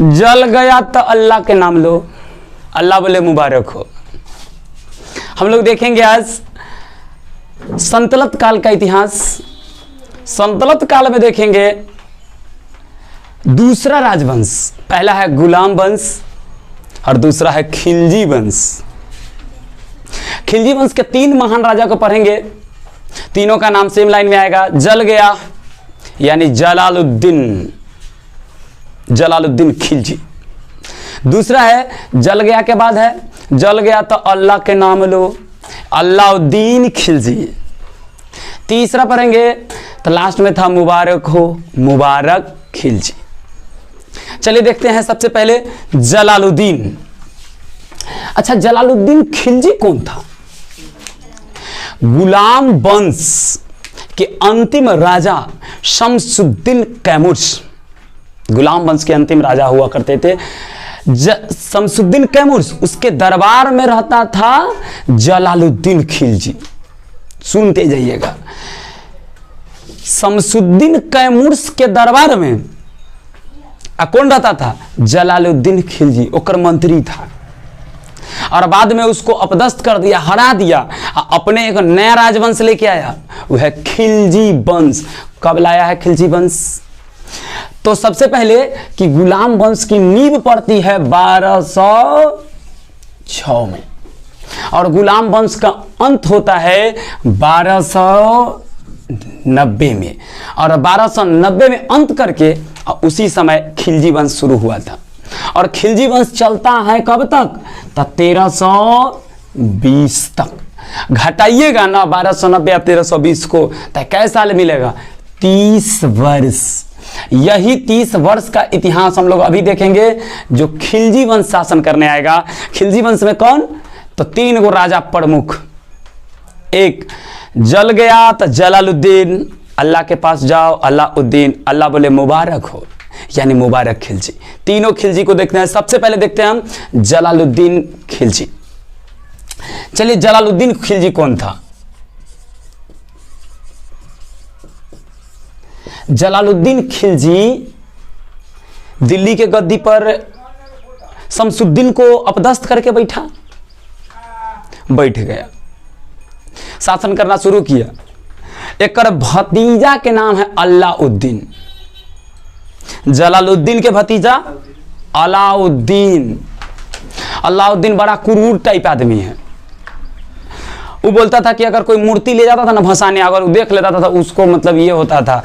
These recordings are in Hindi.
जल गया तो अल्लाह के नाम लो, अल्लाह बोले मुबारक हो। हम लोग देखेंगे आज संतलत काल का इतिहास। संतलत काल में देखेंगे दूसरा राजवंश, पहला है गुलाम वंश और दूसरा है खिलजी वंश। खिलजी वंश के 3 महान राजा को पढ़ेंगे, तीनों का नाम सेम लाइन में आएगा। जल गया यानी जलालुद्दीन खिलजी। दूसरा है जल गया के बाद है जल गया तो अल्लाह के नाम लो, अलाउद्दीन खिलजी। तीसरा पढ़ेंगे तो लास्ट में था मुबारक हो, मुबारक खिलजी। चलिए देखते हैं सबसे पहले जलालुद्दीन। अच्छा, जलालुद्दीन खिलजी कौन था? गुलाम वंश के अंतिम राजा शमसुद्दीन कैमूर, गुलाम वंश के अंतिम राजा हुआ करते थे शमसुद्दीन कैमूर, उसके दरबार में रहता था जलालुद्दीन खिलजी। सुनते जाइएगा, शमसुद्दीन कैमूर के दरबार में कौन रहता था? जलालुद्दीन खिलजी, ओकर मंत्री था। और बाद में उसको अपदस्थ कर दिया, हरा दिया, अपने एक नया राजवंश लेके आया, वह है खिलजी वंश। कब लाया है खिलजी वंश? तो सबसे पहले कि गुलाम वंश की नींव पड़ती है 1206 में और गुलाम वंश का अंत होता है 1290 में, और 1290 में अंत करके उसी समय खिलजी वंश शुरू हुआ था। और खिलजी वंश चलता है कब तक? तो 1320 तक। घटाइएगा ना 1290 या 1320 को, तो कै साल मिलेगा? 30 वर्ष। यही 30 वर्ष का इतिहास हम लोग अभी देखेंगे जो खिलजी वंश शासन करने आएगा। खिलजी वंश में कौन? तो 3 गो राजा प्रमुख। एक जल गया तो जलालुद्दीन, अल्लाह के पास जाओ, अलाउद्दीन, अल्लाह बोले मुबारक हो यानी मुबारक खिलजी। तीनों खिलजी को देखते हैं। सबसे पहले देखते हैं हम जलालुद्दीन खिलजी। चलिए, जलालुद्दीन खिलजी कौन था? जलालुद्दीन खिलजी दिल्ली के गद्दी पर शमसुद्दीन को अपदस्थ करके बैठ गया, शासन करना शुरू किया। एक भतीजा के नाम है अलाउद्दीन। जलालुद्दीन के भतीजा अलाउद्दीन। अलाउद्दीन बड़ा क्रूर टाइप आदमी है। वो बोलता था कि अगर कोई मूर्ति ले जाता था ना भसाने, अगर वो देख लेता था उसको मतलब ये होता था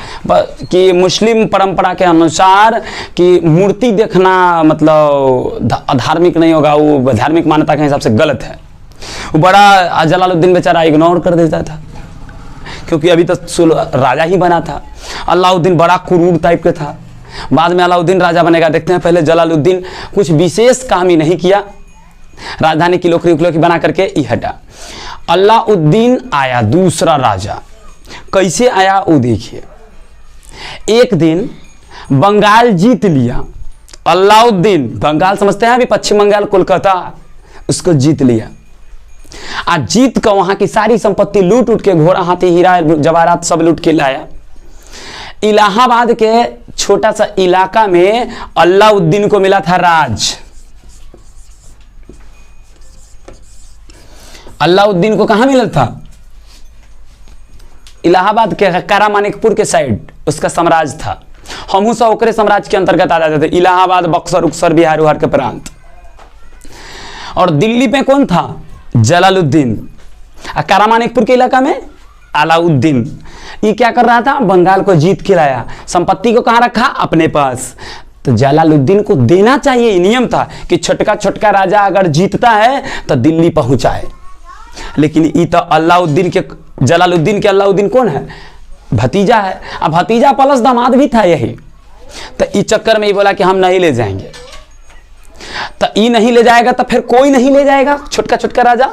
कि मुस्लिम परंपरा के अनुसार कि मूर्ति देखना मतलब धार्मिक नहीं होगा, वो धार्मिक मान्यता के हिसाब से गलत है। वो बड़ा जलालुद्दीन बेचारा इग्नोर कर देता था क्योंकि अभी तक राजा ही बना था। अलाउद्दीन बड़ा क्रूर टाइप का था। बाद में अलाउद्दीन राजा बनेगा। देखते हैं पहले जलालुद्दीन कुछ विशेष काम ही नहीं किया, राजधानी की लोकरी बना करके ही हटा। अलाउद्दीन आया दूसरा राजा। कैसे आया वो देखिए। एक दिन बंगाल जीत लिया अलाउद्दीन। बंगाल समझते हैं अभी पश्चिम बंगाल, कोलकाता, उसको जीत लिया। आज जीत कर वहां की सारी संपत्ति लूट के, घोड़ा हाथी हीरा जवाहरात सब लूट के लाया। इलाहाबाद के छोटा सा इलाका में अलाउद्दीन को मिला था राज। अलाउद्दीन को कहां मिला था? इलाहाबाद के कारामानिकपुर के साइड उसका साम्राज्य था। हम सब ओकरे साम्राज्य के अंतर्गत आ जाते थे। इलाहाबाद, बक्सर, उक्सर, बिहार उहार के प्रांत। और दिल्ली में कौन था? जलालुद्दीन। कारामानिकपुर के इलाका में अलाउद्दीन। ये क्या कर रहा था? बंगाल को जीत के लाया। संपत्ति को कहां रखा? अपने पास। तो जलालुद्दीन को देना चाहिए, नियम था कि छोटका छोटका राजा अगर जीतता है तो दिल्ली पहुंचाए। लेकिन ये तो अलाउद्दीन के, जलालुद्दीन के अलाउद्दीन कौन है? भतीजा है। अब भतीजा प्लस दामाद भी था यही। तो इस चक्कर में ये बोला कि हम नहीं ले जाएंगे। तो ये नहीं ले जाएगा तो फिर कोई नहीं ले जाएगा, छोटका छोटका राजा।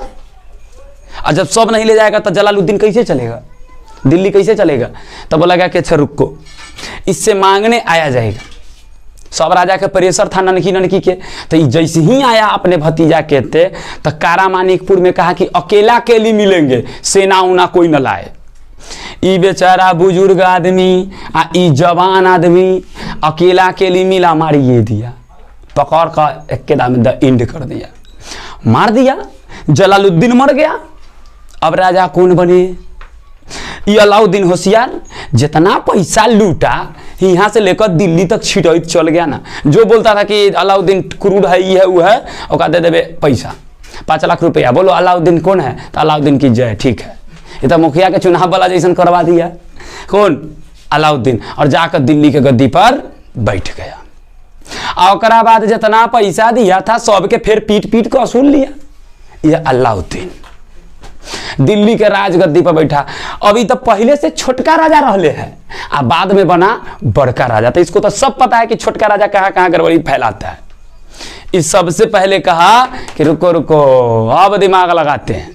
और जब सब नहीं ले जाएगा तो जलालुद्दीन कैसे चलेगा? दिल्ली कैसे चलेगा? तो बोला गया कि अच्छा रुको, इससे मांगने आया जाएगा। सब राजा के प्रेशर था ननकी के। तो जैसे ही आया अपने भतीजा कहते तो कारामानिकपुर में कहा कि अकेला अकेली मिलेंगे, सेना उना कोई न लाए। ई बेचारा बुजुर्ग आदमी आ ई जवान आदमी अकेला अकेली मिला मारिए दिया। पकड़ कर एक के दाम द इंड कर दिया, मार दिया। जलालुद्दीन मर गया। अब राजा कौन बने? ये अलाउद्दीन होशियार, जितना पैसा लूटा यहाँ से लेकर दिल्ली तक छिटौत चल गया ना। जो बोलता था कि अलाउद्दीन क्रूर है, ये है वो है, और दे देवे पैसा 5 लाख रुपया। बोलो अलाउद्दीन कौन है? तो अलाउद्दीन की जय। ठीक है, ये तो मुखिया के चुनाव वाला जैसन करवा दिया। कौन? अलाउद्दीन। और जाकर दिल्ली के गद्दी पर बैठ गया। और बाद जितना पैसा दिया था सबके फिर पीट पीट को वसूल लिया। यह अलाउद्दीन दिल्ली के राजगद्दी पर बैठा। अभी तो पहले से छोटका राजा रहले है, आ बाद में बना बड़का राजा। तो इसको तो सब पता है कि छोटका राजा कहाँ कहाँ गड़बड़ी फैलाता है। इस सबसे पहले कहा कि रुको रुको, अब दिमाग लगाते हैं।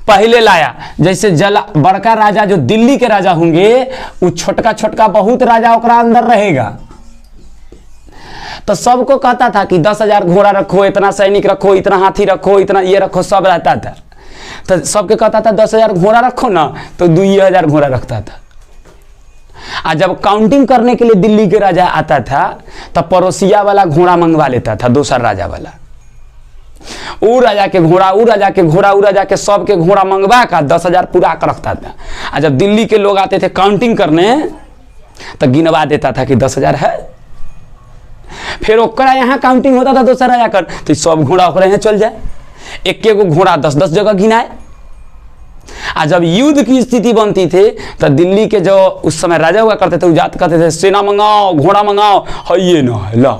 पहले लाया जैसे बड़का राजा जो दिल्ली के राजा होंगे, वो छोटका छोटका बहुत राजा ओकरा अंदर रहेगा। तो सबको कहता था कि 10,000 घोड़ा रखो, इतना सैनिक रखो, इतना हाथी रखो, इतना ये रखो, सब रहता था। तो सबके कहता था 10,000 घोड़ा रखो ना, तो 2,000 घोड़ा रखता था। और जब काउंटिंग करने के लिए दिल्ली के राजा आता था, तो पड़ोसिया वाला घोड़ा मंगवा लेता था, दूसरा राजा वाला। वो राजा के घोड़ा, वो राजा के घोड़ा, वो राजा के सबके घोड़ा मंगवा कर 10,000 पूरा कर रखता था। और जब दिल्ली के लोग आते थे काउंटिंग करने, तो गिनवा देता था कि 10,000 है। फिर ओकरा यहाँ काउंटिंग होता था दूसरा राजा कर, तो सब घोड़ा ओकरा यहाँ चल जाए। एक एक घोड़ा 10-10 जगह गिनाए। और जब युद्ध की स्थिति बनती थी, तो दिल्ली के जो उस समय राजा हुआ करते थे, वो जात कहते थे सेना मंगाओ, घोड़ा मंगाओ, है ये ना है, ला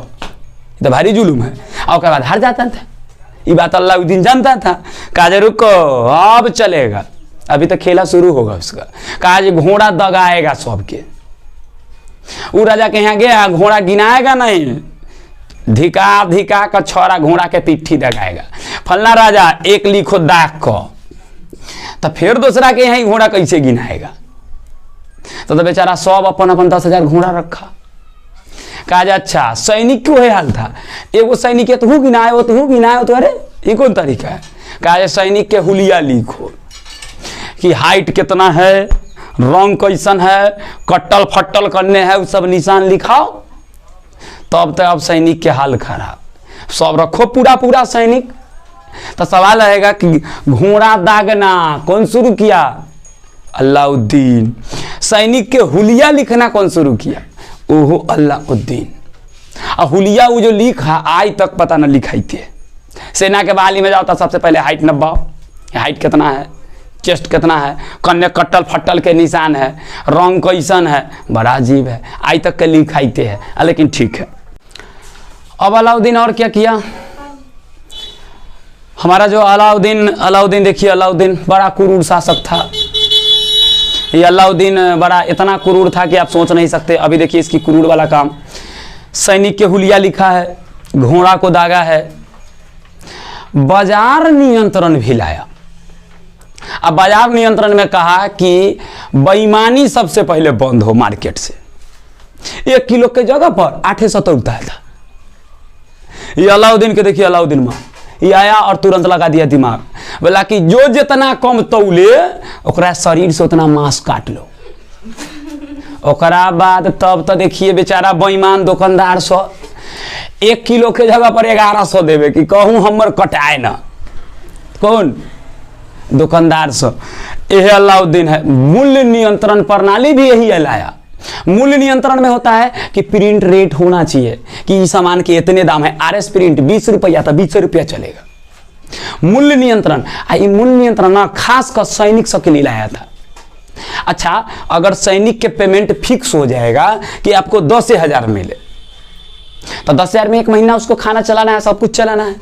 तो भारी जुलूम है। और उसके बाद हार जाता था। ये बात अलाउद्दीन जानता था। काजे रुको, अब चलेगा, अभी तो खेला शुरू होगा उसका। काजे घोड़ा दगाएगा सबके। वो राजा के यहाँ गया, घोड़ा गिनाएगा नहीं, धिका धिका का छोरा घोड़ा के पिट्ठी दगाएगा। फलना राजा एक लिखो दाग को, तो फिर दूसरा के यहाँ ही घोड़ा कैसे गिनाएगा? तो बेचारा सब अपन अपन 10,000 घोड़ा रखा। कहा अच्छा सैनिक क्यों है हाल था? एगो सैनिक तो गिनाए हो, तो गिनाए हो, तो अरे ये कौन तरीका है? कहा सैनिक के हुलिया लिखो कि हाइट कितना है, रंग कैसन है, कट्टल फट्टल करने है, वो सब निशान लिखाओ। तब तो अब सैनिक के हाल खराब। सब रखो पूरा पूरा सैनिक। तो सवाल रहेगा कि घोड़ा दागना कौन शुरू किया? अलाउद्दीन। सैनिक के हुलिया लिखना कौन शुरू किया? ओहो अलाउद्दीन। और हुलिया वो जो लिखा आज तक पता न लिखाई थे। सेना के बहाली में जाओ तो सबसे पहले हाइट नब्बाओ, हाइट कितना है, चेस्ट कितना है, कन्ने कट्टल फट्टल के निशान है, रंग कैसन है, बड़ा अजीब है, आज तक के लिखाईते है। लेकिन ठीक है। अब अलाउद्दीन और क्या किया? हमारा जो अलाउद्दीन देखिए, अलाउद्दीन बड़ा क्रूर शासक था। ये अलाउद्दीन बड़ा इतना क्रूर था कि आप सोच नहीं सकते। अभी देखिए इसकी क्रूर वाला काम। सैनिक के हुलिया लिखा है, घोड़ा को दागा है, बाजार नियंत्रण भी लाया। अब बाजार नियंत्रण में कहा कि बेईमानी सबसे पहले बंद हो मार्केट से। 1 किलो के जगह पर 800 उठता था। ये अलाउद्दीन के देखिए, अलाउद्दीन मां ये आया और तुरंत लगा दिया दिमाग। बोला कि जो जितना कम तौले ओकरा शरीर से उतना मांस काट लो। ओकरा बाद तब तो देखिए बेचारा बेईमान दुकानदार 1 किलो के जगह पर 1100 देवे कि कहूँ हमर कटाए ना। कौन? दुकानदार यह अलाउद्दीन है। मूल्य नियंत्रण प्रणाली भी यही लाया। मूल्य नियंत्रण में होता है कि प्रिंट रेट होना चाहिए कि इस सामान के इतने दाम है। आरएस प्रिंट 20 रुपया था, 20 रुपया चलेगा। मूल्य नियंत्रण, मूल्य नियंत्रण ना खास कर सैनिक सबके लिए लाया था। अच्छा, अगर सैनिक के पेमेंट फिक्स हो जाएगा कि आपको 10,000 मिले, तो 10,000 में 1 महीना उसको खाना चलाना है, सब कुछ चलाना है।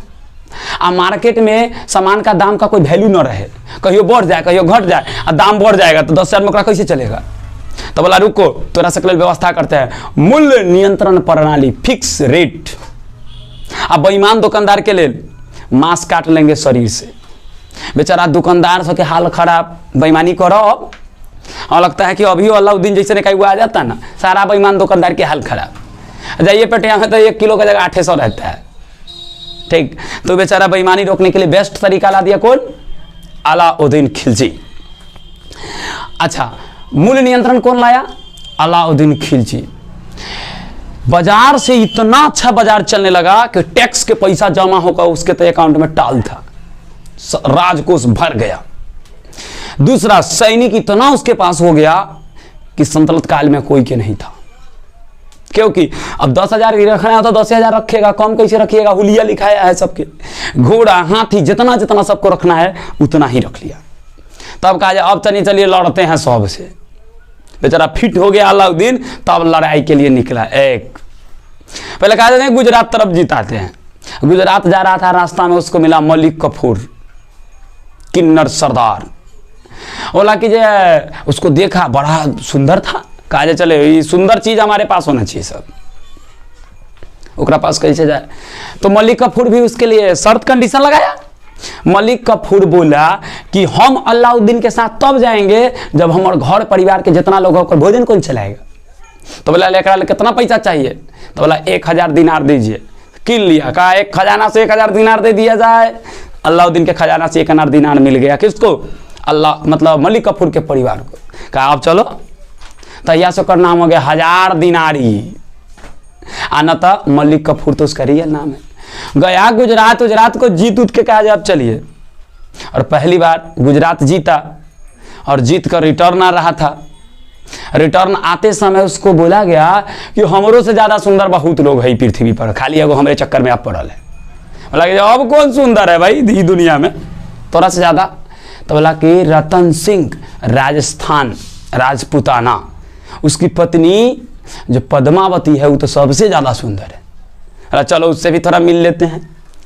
आ मार्केट में सामान का दाम का कोई वैल्यू न रहे, कहियो बढ़ जाए कहियो घट जाए, और दाम बढ़ जाएगा तो 10,000 में ओकरा कैसे चलेगा? तो बोला रुको, तोरा से व्यवस्था करते हैं मूल्य नियंत्रण प्रणाली, फिक्स रेट। अब बेईमान दुकानदार के लिए मांस काट लेंगे शरीर से। बेचारा दुकानदार सबके हाल खराब, बेईमानी करो। अब और लगता है कि अभी अलाउद्दीन जैसे ने कहीं आ जाता ना, सारा बेईमान दुकानदार के हाल खराब। जाइए पेटिया में तो 1 किलो का जगह 800 रहता है। ठीक, तो बेचारा बेईमानी रोकने के लिए बेस्ट तरीका ला दिया कौन? अलाउद्दीन खिलजी। अच्छा, मूल्य नियंत्रण कौन लाया? अलाउद्दीन खिलजी। बाजार से इतना अच्छा बाजार चलने लगा कि टैक्स के पैसा जमा होकर उसके तो अकाउंट में टाल था, राजकोष भर गया। दूसरा, सैनिक इतना उसके पास हो गया कि संतलत काल में कोई के नहीं था, क्योंकि अब 10,000 रखना है तो 10,000 रखेगा, कम कैसे रखिएगा, हुलिया लिखाया है सबके, घोड़ा हाथी जितना जितना सबको रखना है उतना ही रख लिया। तब कहा जाए अब चलिए लड़ते हैं सबसे। बेचारा फिट हो गया अलाउद्दीन, तब लड़ाई के लिए निकला। एक पहले कहा जाते हैं गुजरात तरफ जिताते हैं। गुजरात जा रहा था, रास्ता में उसको मिला मलिक कफूर, किन्नर सरदार। बोला कि जे उसको देखा बड़ा सुंदर था, कहा जाए चले ये सुंदर चीज हमारे पास होना चाहिए सब, ओकरा पास कैसे जाए। तो मलिक कफूर भी उसके लिए शर्त कंडीशन लगाया। मलिक कफूर बोला कि हम अलाउद्दीन के साथ तब जाएंगे जब हमारे घर परिवार के जितना लोग होकर भोजन कौन चलाएगा। तो बोला लेकर कितना पैसा चाहिए, तो बोला 1,000 दिनार दीजिए। किन लिया, कहा एक खजाना से 1,000 दिनार दे दिया जाए। अलाउद्दीन के खजाना से 1,000 दिनार मिल गया। किसको, अल्लाह मतलब मलिक कफूर के परिवार को। कहा अब चलो, तैयार से नाम हो गया 1000 दिनारी। आना था मलिक कफूर तो उसका रियल नाम है। गया गुजरात को जीत उठ के कहा जाए अब चलिए, और पहली बार गुजरात जीता और जीत कर रिटर्न आ रहा था। रिटर्न आते समय उसको बोला गया कि हमरों से ज्यादा सुंदर बहुत लोग हैं पृथ्वी पर, खाली एगो हमारे चक्कर में आप पड़ल है। बोला कि अब कौन सुंदर है भाई दुनिया में थोड़ा से ज्यादा। तो बोला कि रतन सिंह राजस्थान राजपुताना, उसकी पत्नी जो पद्मावती है वो तो सबसे ज्यादा सुंदर है। अरे चलो उससे भी थोड़ा मिल लेते हैं,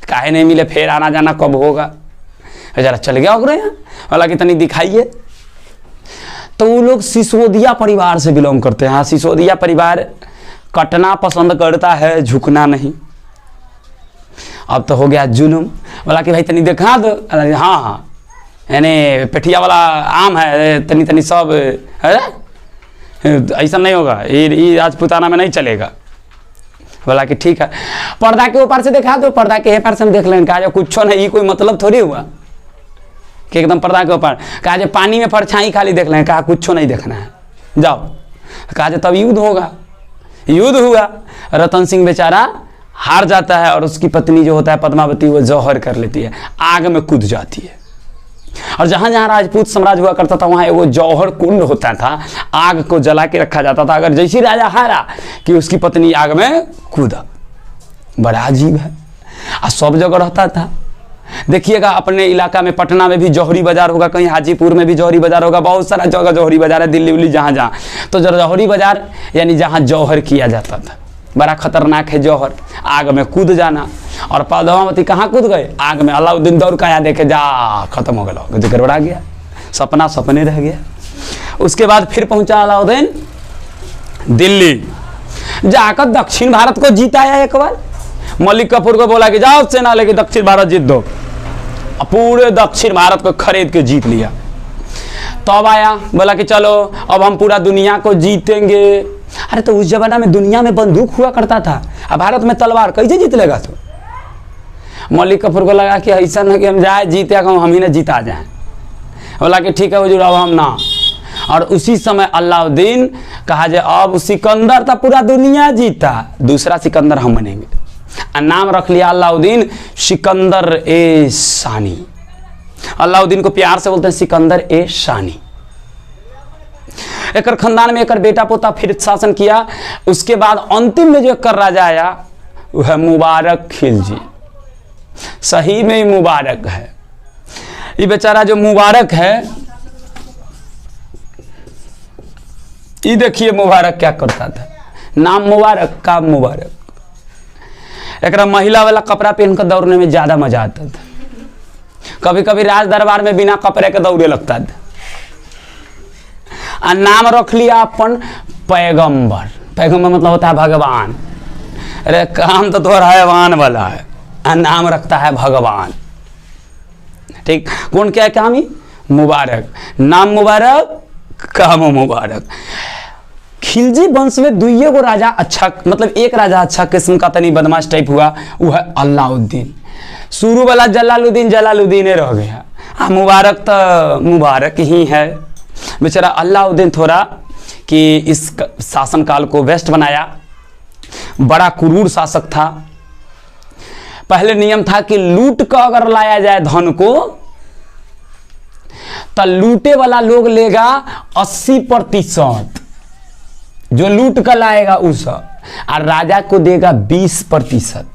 काहे नहीं मिले, फिर आना जाना कब होगा। जरा चल गया हो यहाँ, बोला कि तनी दिखाइए। तो वो लोग सिसोदिया परिवार से बिलोंग करते हैं। सिसोदिया परिवार कटना पसंद करता है, झुकना नहीं। अब तो हो गया जुलूम। बोला कि भाई तनी दिखा दो। हाँ यानी पेठिया वाला आम है, तनी तनी सब है, ऐसा नहीं होगा, ये राजपुताना में नहीं चलेगा। बोला कि ठीक है, पर्दा के ऊपर से दिखा दो। पर्दा के ऊपर से हम देख लेंगे। कहा जो कुछ नहीं, ये कोई मतलब थोड़ी हुआ कि एकदम पर्दा के ऊपर। कहा जो पानी में परछाई खाली देख लेंगे। कहा कुछ नहीं देखना है, जाओ। कहा जो तब युद्ध होगा। युद्ध हुआ, रतन सिंह बेचारा हार जाता है और उसकी पत्नी जो होता है पद्मावती वो जौहर कर लेती है, आग में कूद जाती है। और जहां जहां राजपूत साम्राज्य हुआ करता था वहां वो जौहर कुंड होता था, आग को जला के रखा जाता था। अगर जैसी राजा हारा कि उसकी पत्नी आग में कूदा। बड़ा अजीब है, और सब जगह रहता था। देखिएगा अपने इलाका में पटना में भी जौहरी बाजार होगा, कहीं हाजीपुर में भी जौहरी बाजार होगा, बहुत सारा जगह जौहरी बाजार है, दिल्ली उल्ली जहां जहां। तो जौहरी बाजार यानी जहां जौहर किया जाता था। बड़ा खतरनाक है जौहर, आग में कूद जाना। और पद्मावती कहाँ कूद गए, आग में। अलाउद्दीन दौड़ का आया, देखे जा खत्म हो गया, गड़बड़ा गया, सपना सपने रह गया। उसके बाद फिर पहुंचा अलाउद्दीन दिल्ली, जाकर दक्षिण भारत को जीत आया एक बार। मलिक कफूर को बोला कि जाओ सेना लेके दक्षिण भारत जीत दो। पूरे दक्षिण भारत को खरीद के जीत लिया। तब आया, बोला कि चलो अब हम पूरा दुनिया को जीतेंगे। अरे तो उस जमाना में दुनिया में बंदूक हुआ करता था, अब भारत में तलवार, कैसे जीत लेगा तो। मलिक कफूर को लगा कि ऐसा ना कि हम जाए जीते, हम ही ना जीता जाए। बोला कि ठीक है हुजूर अब हम ना। और उसी समय अलाउद्दीन कहा जाए अब सिकंदर था पूरा दुनिया जीता, दूसरा सिकंदर हम बनेंगे। नाम रख लिया अलाउद्दीन सिकंदर ए शानी। अलाउद्दीन को प्यार से बोलते हैं सिकंदर ए शानी। एक खानदान में एक बेटा पोता फिर शासन किया। उसके बाद अंतिम में जो एक राजा आया वो है मुबारक खिलजी। सही में ही मुबारक है ये बेचारा। जो मुबारक है ये देखिए मुबारक क्या करता था, नाम मुबारक काम मुबारक। एक महिला वाला कपड़ा पहनकर दौड़ने में ज्यादा मजा आता था। कभी कभी राज दरबार में बिना कपड़े के दौड़े लगता था। और नाम रख लिया अपन पैगंबर। पैगंबर मतलब होता है भगवान। अरे काम तो थोड़ा हैवान वाला है, और नाम रखता है भगवान। ठीक, कौन क्या है काम ही मुबारक, नाम मुबारक काम मुबारक। खिलजी वंश में दुइये को राजा अच्छा, मतलब एक राजा अच्छा किस्म का तनी बदमाश टाइप हुआ, वो है अलाउद्दीन। शुरू वाला जलालुद्दीन जलालुद्दीन रह गया, मुबारक तो मुबारक ही है। बेचारा अलाउद्दीन थोड़ा कि इस शासन काल को बेस्ट बनाया। बड़ा क्रूर शासक था। पहले नियम था कि लूट कर अगर लाया जाए धन को तो लूटे वाला लोग लेगा 80%, जो लूट कर लाएगा उस, और राजा को देगा 20%।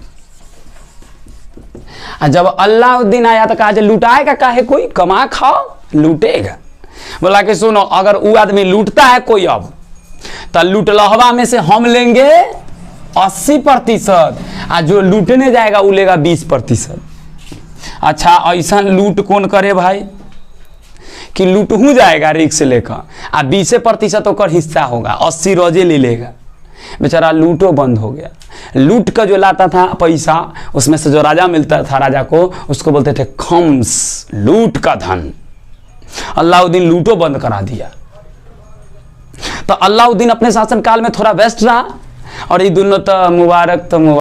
जब अलाउद्दीन आया तो कहा लुटाएगा काहे कोई, कमा खाओ, लूटेगा। बोला कि सुनो, अगर वो आदमी लूटता है कोई अब, तो लूटलहवा में से हम लेंगे 80%, और जो लूटने जाएगा वो लेगा 20%। अच्छा, ऐसा लूट कौन करे भाई कि लूटहू जाएगा रिक्स लेकर, आ 20% ओकर हिस्सा होगा, 80 रोजे ले लेगा। बेचारा लूटो बंद हो गया। लूट का जो लाता था पैसा, उसमें से जो राजा मिलता था राजा को, उसको बोलते थे खम्स, लूट का धन। अलाउद्दीन लूटो बंद करा दिया। तो अलाउद्दीन अपने शासन काल में थोड़ा व्यस्त रहा, और ये दोनों तो मुबारक